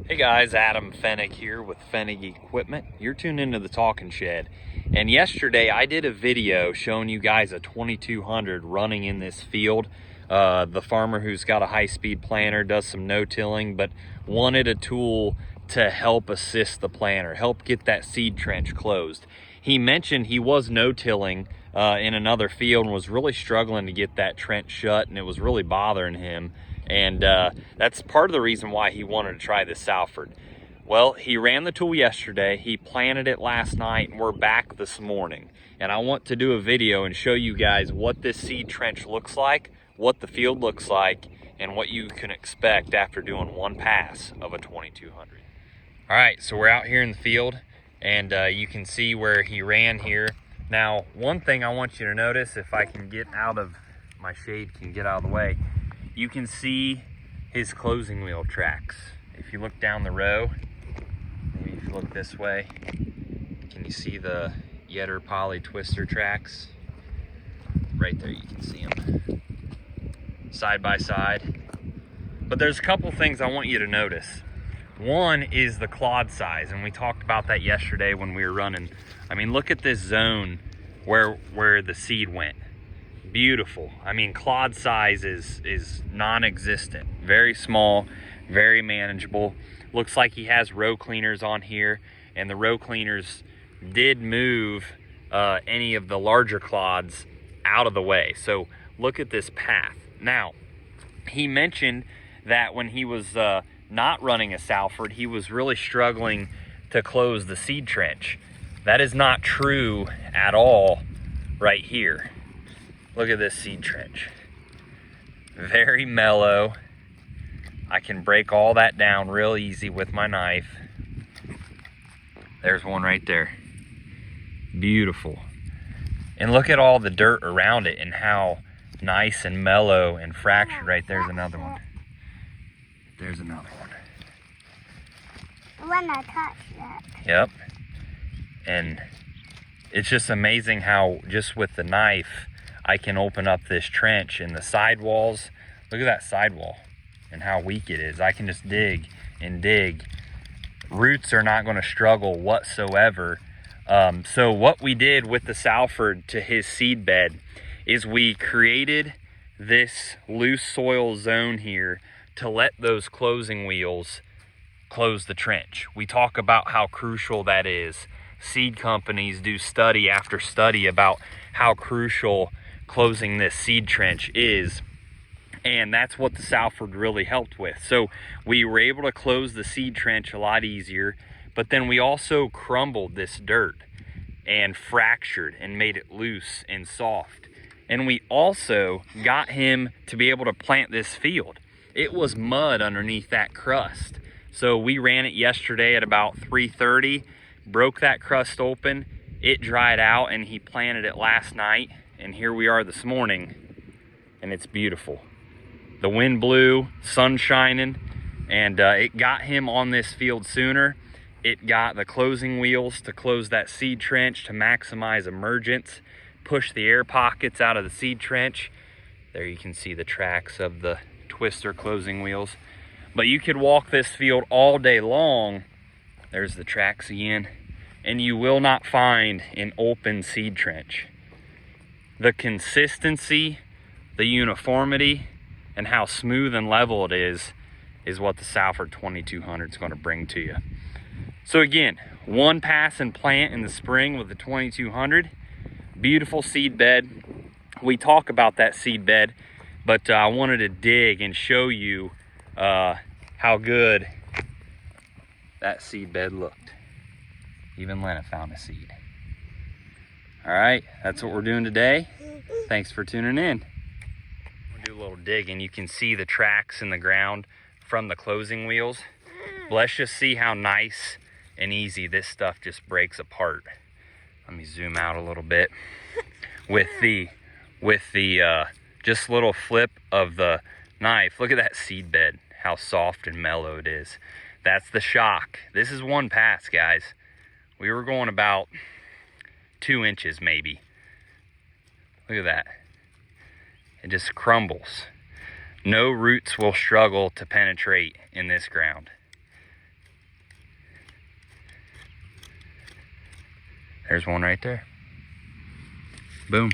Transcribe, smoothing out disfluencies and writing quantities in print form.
Hey guys, Adam Fennick here with Fennick Equipment. You're tuned into the Talking Shed. And yesterday I did a video showing you guys a 2200 running in this field. The farmer who's got a high-speed planter does some no-tilling, but wanted a tool to help assist the planter, help get that seed trench closed. He mentioned he was no-tilling in another field and was really struggling to get that trench shut, and it was really bothering him. And that's part of the reason why he wanted to try this Salford. Well, he ran the tool yesterday, he planted it last night, and we're back this morning. And I want to do a video and show you guys what this seed trench looks like, what the field looks like, and what you can expect after doing one pass of a 2200. All right, so we're out here in the field, and you can see where he ran here. Now, one thing I want you to notice, if I can get out of, my shade can get out of the way, you can see his closing wheel tracks. If you look down the row, maybe if you look this way, can you see the Yetter poly twister tracks? Right there, you can see them side by side. But there's a couple things I want you to notice. One is the clod size, and we talked about that yesterday when we were running. I mean, look at this zone where the seed went. Beautiful. I mean, clod size is non-existent. Very small, very manageable. Looks like he has row cleaners on here, and the row cleaners did move any of the larger clods out of the way. So look at this path. Now, he mentioned that when he was not running a Salford, he was really struggling to close the seed trench. That is not true at all right here. Look at this seed trench. Very mellow. I can break all that down real easy with my knife. There's one right there. Beautiful. And look at all the dirt around it and how nice and mellow and fractured. Right there's another one. There's another one. When I touch that. Yep. And it's just amazing how just with the knife I can open up this trench and the sidewalls. Look at that sidewall and how weak it is. I can just dig and dig. Roots are not going to struggle whatsoever. So what we did with the Salford to his seed bed is we created this loose soil zone here to let those closing wheels close the trench. We talk about how crucial that is. Seed companies do study after study about how crucial closing this seed trench is, and that's what the Salford really helped with. So we were able to close the seed trench a lot easier, but then we also crumbled this dirt and fractured and made it loose and soft. And we also got him to be able to plant this field. It was mud underneath that crust. So we ran it yesterday at about 3:30, broke that crust open, it dried out, and he planted it last night. And here we are this morning, and it's beautiful. The wind blew, sun shining, and it got him on this field sooner. It got the closing wheels to close that seed trench to maximize emergence, push the air pockets out of the seed trench. There you can see the tracks of the twister closing wheels. But you could walk this field all day long. There's the tracks again, and you will not find an open seed trench. The consistency, the uniformity, and how smooth and level it is what the Salford 2200 is going to bring to you. So again, one pass and plant in the spring with the 2200. Beautiful seed bed. We talk about that seed bed, but I wanted to dig and show you how good that seed bed looked. Even Lena found a seed. All right, that's what we're doing today. Thanks for tuning in. We'll do a little digging. You can see the tracks in the ground from the closing wheels. But let's just see how nice and easy this stuff just breaks apart. Let me zoom out a little bit. With the just little flip of the knife. Look at that seed bed, how soft and mellow it is. That's the shock. This is one pass, guys. We were going about 2 inches maybe. Look at that. It just crumbles. No roots will struggle to penetrate in this ground. There's one right there. Boom.